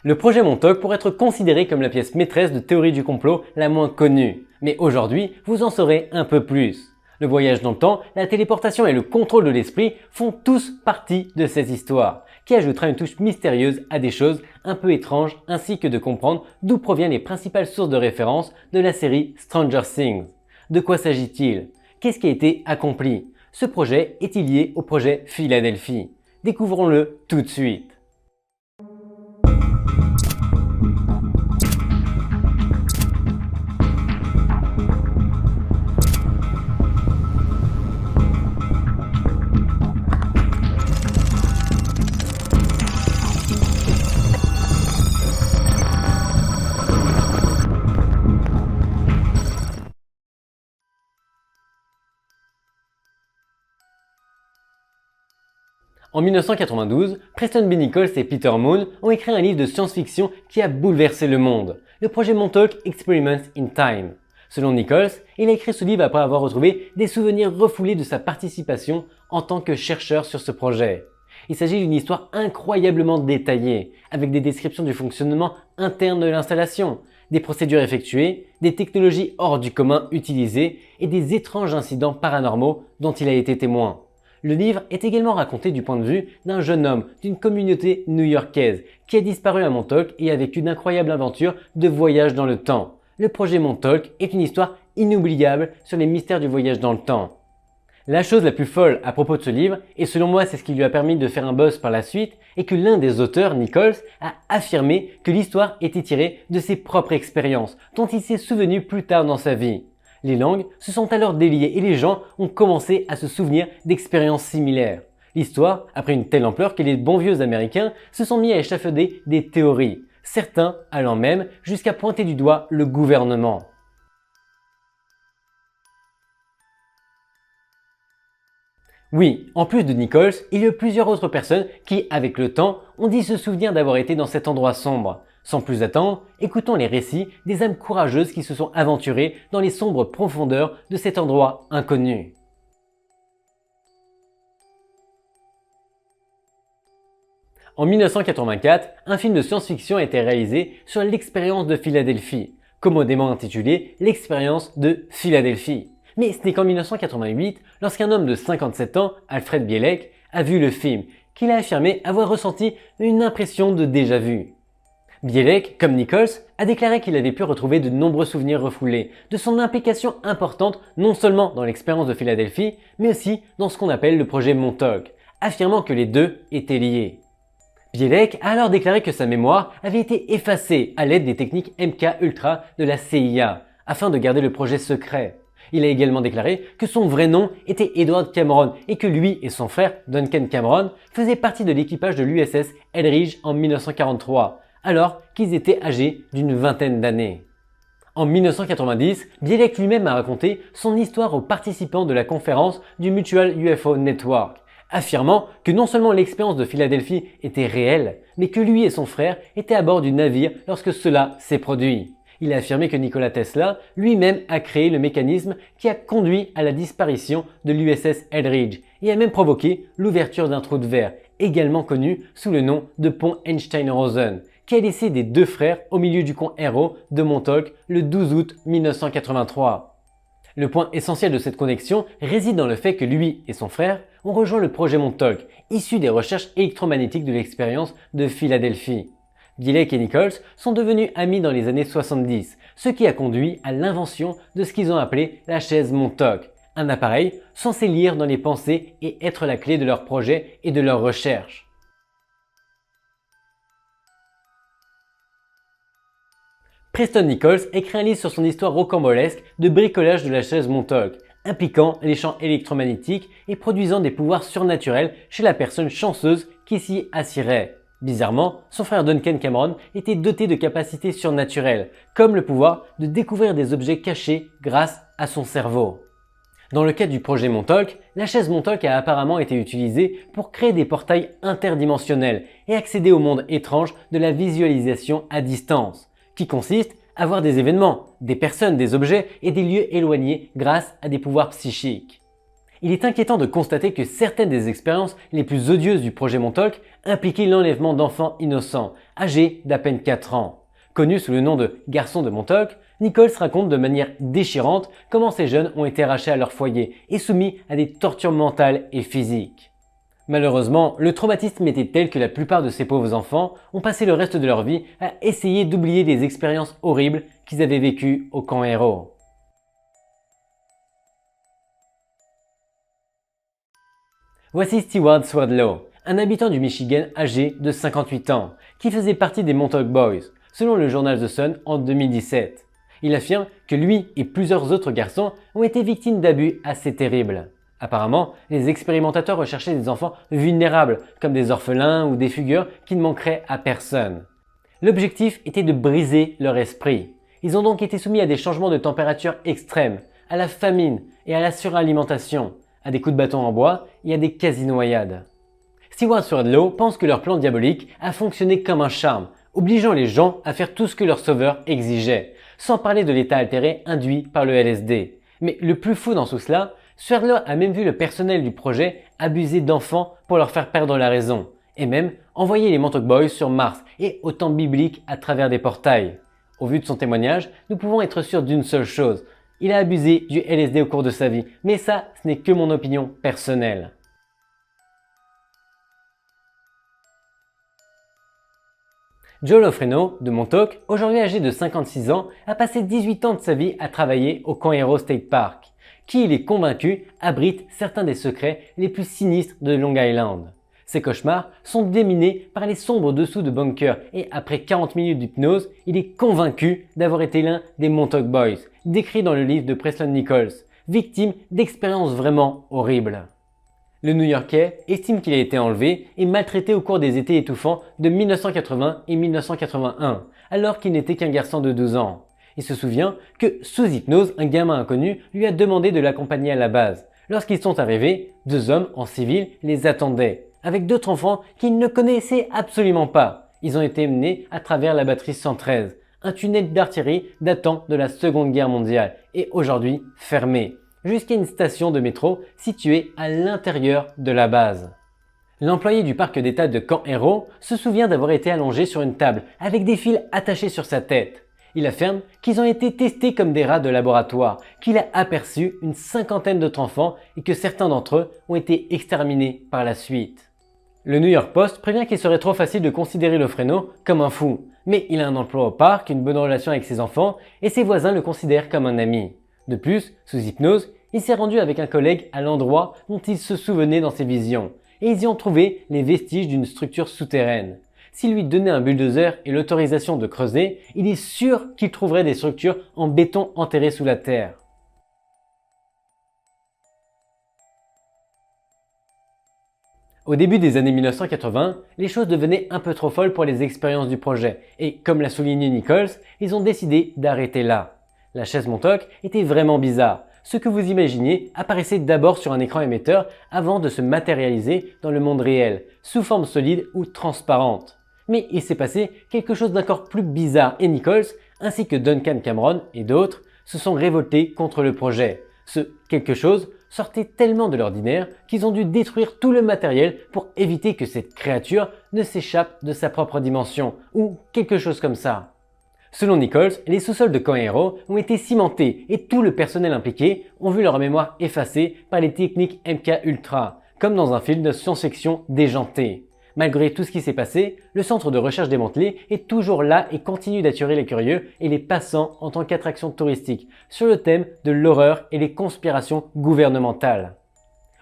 Le projet Montauk pourrait être considéré comme la pièce maîtresse de théorie du complot la moins connue. Mais aujourd'hui, vous en saurez un peu plus. Le voyage dans le temps, la téléportation et le contrôle de l'esprit font tous partie de cette histoire, qui ajoutera une touche mystérieuse à des choses un peu étranges ainsi que de comprendre d'où proviennent les principales sources de référence de la série Stranger Things. De quoi s'agit-il? Qu'est-ce qui a été accompli? Ce projet est-il lié au projet Philadelphie? Découvrons-le tout de suite. En 1992, Preston B. Nichols et Peter Moon ont écrit un livre de science-fiction qui a bouleversé le monde, le projet Montauk Experiments in Time. Selon Nichols, il a écrit ce livre après avoir retrouvé des souvenirs refoulés de sa participation en tant que chercheur sur ce projet. Il s'agit d'une histoire incroyablement détaillée, avec des descriptions du fonctionnement interne de l'installation, des procédures effectuées, des technologies hors du commun utilisées et des étranges incidents paranormaux dont il a été témoin. Le livre est également raconté du point de vue d'un jeune homme d'une communauté new-yorkaise qui a disparu à Montauk et a vécu d'incroyables aventures de voyage dans le temps. Le projet Montauk est une histoire inoubliable sur les mystères du voyage dans le temps. La chose la plus folle à propos de ce livre, et selon moi c'est ce qui lui a permis de faire un buzz par la suite, est que l'un des auteurs, Nichols, a affirmé que l'histoire était tirée de ses propres expériences, dont il s'est souvenu plus tard dans sa vie. Les langues se sont alors déliées et les gens ont commencé à se souvenir d'expériences similaires. L'histoire a pris une telle ampleur que les bons vieux américains se sont mis à échafauder des théories, certains allant même jusqu'à pointer du doigt le gouvernement. Oui, en plus de Nichols, il y a plusieurs autres personnes qui, avec le temps, ont dit se souvenir d'avoir été dans cet endroit sombre. Sans plus attendre, écoutons les récits des âmes courageuses qui se sont aventurées dans les sombres profondeurs de cet endroit inconnu. En 1984, un film de science-fiction a été réalisé sur l'expérience de Philadelphie, commodément intitulé L'expérience de Philadelphie. Mais ce n'est qu'en 1988, lorsqu'un homme de 57 ans, Alfred Bielek, a vu le film, qu'il a affirmé avoir ressenti une impression de déjà-vu. Bielek, comme Nichols, a déclaré qu'il avait pu retrouver de nombreux souvenirs refoulés de son implication importante non seulement dans l'expérience de Philadelphie, mais aussi dans ce qu'on appelle le projet Montauk, affirmant que les deux étaient liés. Bielek a alors déclaré que sa mémoire avait été effacée à l'aide des techniques MK-Ultra de la CIA, afin de garder le projet secret. Il a également déclaré que son vrai nom était Edward Cameron et que lui et son frère, Duncan Cameron, faisaient partie de l'équipage de l'USS Eldridge en 1943, alors qu'ils étaient âgés d'une vingtaine d'années. En 1990, Bielek lui-même a raconté son histoire aux participants de la conférence du Mutual UFO Network, affirmant que non seulement l'expérience de Philadelphie était réelle, mais que lui et son frère étaient à bord du navire lorsque cela s'est produit. Il a affirmé que Nikola Tesla lui-même a créé le mécanisme qui a conduit à la disparition de l'USS Eldridge et a même provoqué l'ouverture d'un trou de verre, également connu sous le nom de pont Einstein-Rosen, qui a laissé des deux frères au milieu du camp Aero de Montauk le 12 août 1983. Le point essentiel de cette connexion réside dans le fait que lui et son frère ont rejoint le projet Montauk, issu des recherches électromagnétiques de l'expérience de Philadelphie. Bielek et Nichols sont devenus amis dans les années 70, ce qui a conduit à l'invention de ce qu'ils ont appelé la chaise Montauk, un appareil censé lire dans les pensées et être la clé de leur projet et de leurs recherches. Preston Nichols écrit un livre sur son histoire rocambolesque de bricolage de la chaise Montauk, impliquant les champs électromagnétiques et produisant des pouvoirs surnaturels chez la personne chanceuse qui s'y assirait. Bizarrement, son frère Duncan Cameron était doté de capacités surnaturelles, comme le pouvoir de découvrir des objets cachés grâce à son cerveau. Dans le cadre du projet Montauk, la chaise Montauk a apparemment été utilisée pour créer des portails interdimensionnels et accéder au monde étrange de la visualisation à distance, qui consiste à voir des événements, des personnes, des objets et des lieux éloignés grâce à des pouvoirs psychiques. Il est inquiétant de constater que certaines des expériences les plus odieuses du projet Montauk impliquaient l'enlèvement d'enfants innocents, âgés d'à peine 4 ans. Connu sous le nom de garçon de Montauk, Nichols raconte de manière déchirante comment ces jeunes ont été arrachés à leur foyer et soumis à des tortures mentales et physiques. Malheureusement, le traumatisme était tel que la plupart de ces pauvres enfants ont passé le reste de leur vie à essayer d'oublier les expériences horribles qu'ils avaient vécues au camp Héros. Voici Stewart Swerdlow, un habitant du Michigan âgé de 58 ans, qui faisait partie des Montauk Boys, selon le journal The Sun en 2017. Il affirme que lui et plusieurs autres garçons ont été victimes d'abus assez terribles. Apparemment, les expérimentateurs recherchaient des enfants vulnérables, comme des orphelins ou des fugueurs qui ne manqueraient à personne. L'objectif était de briser leur esprit. Ils ont donc été soumis à des changements de température extrêmes, à la famine et à la suralimentation, à des coups de bâton en bois et à des quasi-noyades. Stewart Swerdlow pense que leur plan diabolique a fonctionné comme un charme, obligeant les gens à faire tout ce que leur sauveur exigeait, sans parler de l'état altéré induit par le LSD. Mais le plus fou dans tout cela, Swerdlow a même vu le personnel du projet abuser d'enfants pour leur faire perdre la raison, et même envoyer les Montauk Boys sur Mars et au temps biblique à travers des portails. Au vu de son témoignage, nous pouvons être sûrs d'une seule chose. Il a abusé du LSD au cours de sa vie, mais ça, ce n'est que mon opinion personnelle. Joe Lofreno, de Montauk, aujourd'hui âgé de 56 ans, a passé 18 ans de sa vie à travailler au camp Héros State Park, qui, il est convaincu, abrite certains des secrets les plus sinistres de Long Island. Ces cauchemars sont déminés par les sombres dessous de bunkers et après 40 minutes d'hypnose, il est convaincu d'avoir été l'un des Montauk Boys, décrit dans le livre de Preston Nichols, victime d'expériences vraiment horribles. Le New-Yorkais estime qu'il a été enlevé et maltraité au cours des étés étouffants de 1980 et 1981, alors qu'il n'était qu'un garçon de 12 ans. Il se souvient que, sous hypnose, un gamin inconnu lui a demandé de l'accompagner à la base. Lorsqu'ils sont arrivés, 2 hommes en civil les attendaient, avec d'autres enfants qu'ils ne connaissaient absolument pas. Ils ont été menés à travers la batterie 113, un tunnel d'artillerie datant de la Seconde Guerre mondiale et aujourd'hui fermé, jusqu'à une station de métro située à l'intérieur de la base. L'employé du parc d'État de Camp Héros se souvient d'avoir été allongé sur une table avec des fils attachés sur sa tête. Il affirme qu'ils ont été testés comme des rats de laboratoire, qu'il a aperçu une 50aine d'autres enfants et que certains d'entre eux ont été exterminés par la suite. Le New York Post prévient qu'il serait trop facile de considérer Lofreno comme un fou, mais il a un emploi au parc, une bonne relation avec ses enfants et ses voisins le considèrent comme un ami. De plus, sous hypnose, il s'est rendu avec un collègue à l'endroit dont il se souvenait dans ses visions, et ils y ont trouvé les vestiges d'une structure souterraine. S'il lui donnait un bulldozer et l'autorisation de creuser, il est sûr qu'il trouverait des structures en béton enterrées sous la terre. Au début des années 1980, les choses devenaient un peu trop folles pour les expériences du projet, et comme l'a souligné Nichols, ils ont décidé d'arrêter là. La chaise Montauk était vraiment bizarre. Ce que vous imaginiez apparaissait d'abord sur un écran émetteur avant de se matérialiser dans le monde réel, sous forme solide ou transparente. Mais il s'est passé quelque chose d'encore plus bizarre et Nichols, ainsi que Duncan Cameron et d'autres, se sont révoltés contre le projet. Ce quelque chose sortait tellement de l'ordinaire qu'ils ont dû détruire tout le matériel pour éviter que cette créature ne s'échappe de sa propre dimension, ou quelque chose comme ça. Selon Nichols, les sous-sols de Camp Héros ont été cimentés et tout le personnel impliqué ont vu leur mémoire effacée par les techniques MK Ultra, comme dans un film de science-fiction déjanté. Malgré tout ce qui s'est passé, le centre de recherche démantelé est toujours là et continue d'attirer les curieux et les passants en tant qu'attraction touristique sur le thème de l'horreur et les conspirations gouvernementales.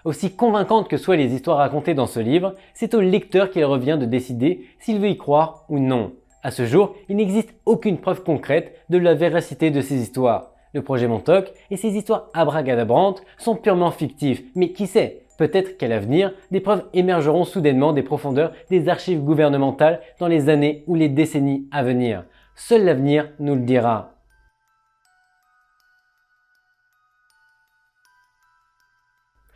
Aussi convaincantes que soient les histoires racontées dans ce livre, c'est au lecteur qu'il revient de décider s'il veut y croire ou non. À ce jour, il n'existe aucune preuve concrète de la véracité de ces histoires. Le projet Montauk et ses histoires abracadabrantes sont purement fictifs, mais qui sait, peut-être qu'à l'avenir, des preuves émergeront soudainement des profondeurs des archives gouvernementales dans les années ou les décennies à venir. Seul l'avenir nous le dira.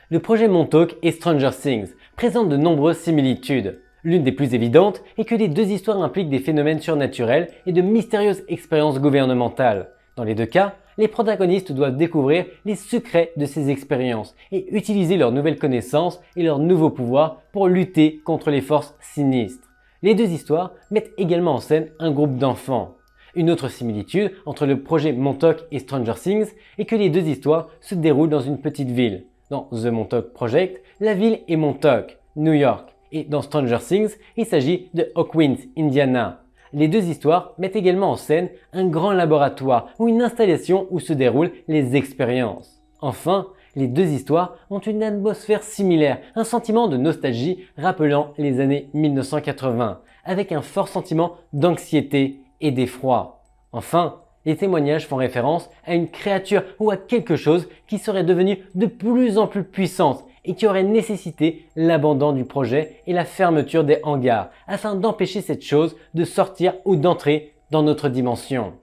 Le projet Montauk et Stranger Things présentent de nombreuses similitudes. L'une des plus évidentes est que les deux histoires impliquent des phénomènes surnaturels et de mystérieuses expériences gouvernementales. Dans les deux cas, les protagonistes doivent découvrir les secrets de ces expériences et utiliser leurs nouvelles connaissances et leurs nouveaux pouvoirs pour lutter contre les forces sinistres. Les deux histoires mettent également en scène un groupe d'enfants. Une autre similitude entre le projet Montauk et Stranger Things est que les deux histoires se déroulent dans une petite ville. Dans The Montauk Project, la ville est Montauk, New York, et dans Stranger Things, il s'agit de Hawkwind, Indiana. Les deux histoires mettent également en scène un grand laboratoire ou une installation où se déroulent les expériences. Enfin, les deux histoires ont une atmosphère similaire, un sentiment de nostalgie rappelant les années 1980, avec un fort sentiment d'anxiété et d'effroi. Enfin, les témoignages font référence à une créature ou à quelque chose qui serait devenu de plus en plus puissante et qui aurait nécessité l'abandon du projet et la fermeture des hangars afin d'empêcher cette chose de sortir ou d'entrer dans notre dimension.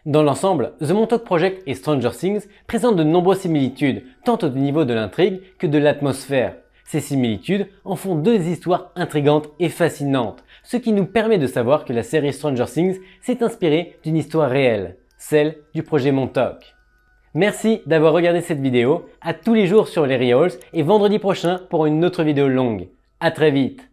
Dans l'ensemble, The Montauk Project et Stranger Things présentent de nombreuses similitudes, tant au niveau de l'intrigue que de l'atmosphère. Ces similitudes en font deux histoires intrigantes et fascinantes, ce qui nous permet de savoir que la série Stranger Things s'est inspirée d'une histoire réelle, celle du projet Montauk. Merci d'avoir regardé cette vidéo, à tous les jours sur les Reels et vendredi prochain pour une autre vidéo longue. À très vite!